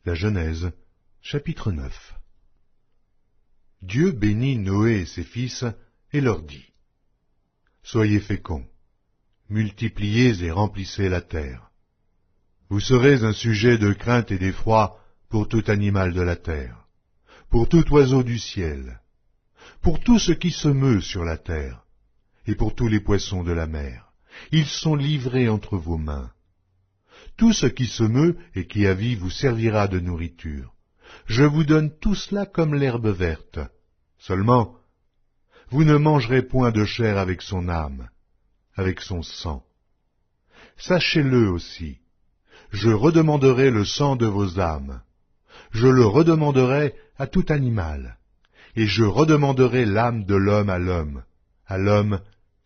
La Genèse, chapitre 9. Dieu bénit Noé et ses fils et leur dit : Soyez féconds, multipliez et remplissez la terre. Vous serez un sujet de crainte et d'effroi pour tout animal de la terre, pour tout oiseau du ciel, pour tout ce qui se meut sur la terre, et pour tous les poissons de la mer. Ils sont livrés entre vos mains. Tout ce qui se meut et qui a vie vous servira de nourriture. Je vous donne tout cela comme l'herbe verte. Seulement, vous ne mangerez point de chair avec son âme, avec son sang. Sachez-le aussi, je redemanderai le sang de vos âmes. Je le redemanderai à tout animal, et je redemanderai l'âme de l'homme à l'homme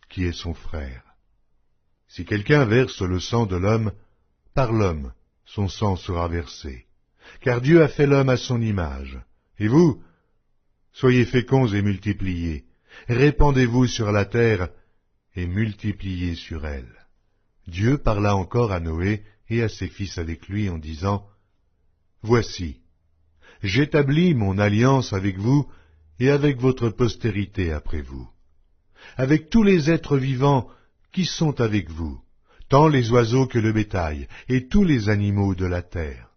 qui est son frère. Si quelqu'un verse le sang de l'homme, par l'homme son sang sera versé, car Dieu a fait l'homme à son image. Et vous, soyez féconds et multipliez, répandez-vous sur la terre et multipliez sur elle. Dieu parla encore à Noé et à ses fils avec lui en disant : Voici, j'établis mon alliance avec vous et avec votre postérité après vous, avec tous les êtres vivants qui sont avec vous, tant les oiseaux que le bétail, et tous les animaux de la terre,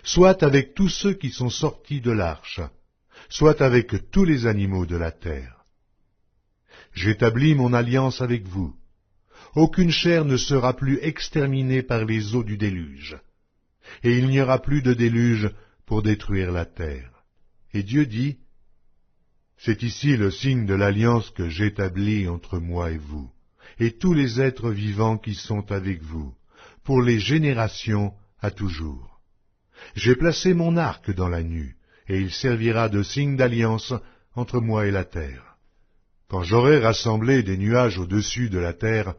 soit avec tous ceux qui sont sortis de l'arche, soit avec tous les animaux de la terre. J'établis mon alliance avec vous. Aucune chair ne sera plus exterminée par les eaux du déluge, et il n'y aura plus de déluge pour détruire la terre. Et Dieu dit : C'est ici le signe de l'alliance que j'établis entre moi et vous, et tous les êtres vivants qui sont avec vous, pour les générations à toujours. J'ai placé mon arc dans la nue, et il servira de signe d'alliance entre moi et la terre. Quand j'aurai rassemblé des nuages au-dessus de la terre,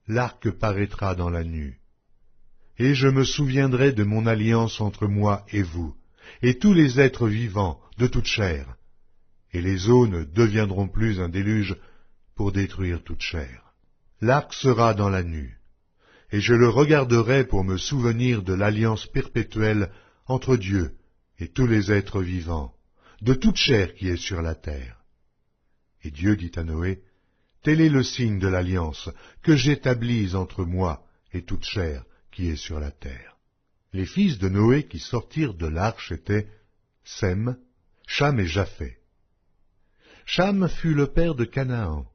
l'arc paraîtra dans la nue. Et je me souviendrai de mon alliance entre moi et vous, et tous les êtres vivants de toute chair, et les eaux ne deviendront plus un déluge pour détruire toute chair. L'arc sera dans la nue, et je le regarderai pour me souvenir de l'alliance perpétuelle entre Dieu et tous les êtres vivants, de toute chair qui est sur la terre. Et Dieu dit à Noé : Tel est le signe de l'alliance que j'établis entre moi et toute chair qui est sur la terre. Les fils de Noé qui sortirent de l'arche étaient Sem, Cham et Japheth. Cham fut le père de Canaan.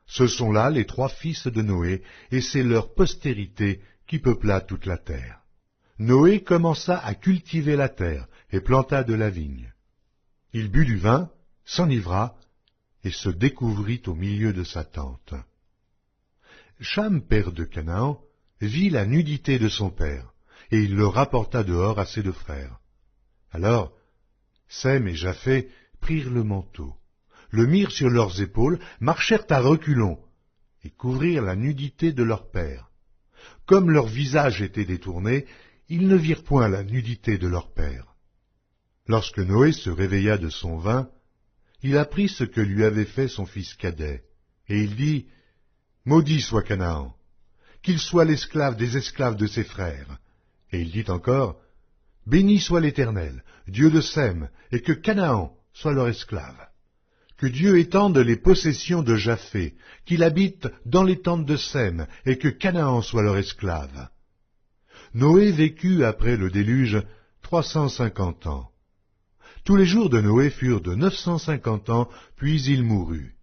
Ce sont là les trois fils de Noé, et c'est leur postérité qui peupla toute la terre. Noé commença à cultiver la terre et planta de la vigne. Il but du vin, s'enivra, et se découvrit au milieu de sa tente. Cham, père de Canaan, vit la nudité de son père, et il le rapporta dehors à ses deux frères. Alors, Sem et Japheth prirent le manteau, le mirent sur leurs épaules, marchèrent à reculons, et couvrirent la nudité de leur père. Comme leur visage était détourné, ils ne virent point la nudité de leur père. Lorsque Noé se réveilla de son vin, il apprit ce que lui avait fait son fils cadet, et il dit : Maudit soit Canaan, qu'il soit l'esclave des esclaves de ses frères. Et il dit encore : Béni soit l'Éternel, Dieu de Sem, et que Canaan soit leur esclave. Que Dieu étende les possessions de Japheth, qu'il habite dans les tentes de Sem, et que Canaan soit leur esclave. Noé vécut après le déluge 350 ans. Tous les jours de Noé furent de 950 ans, puis il mourut.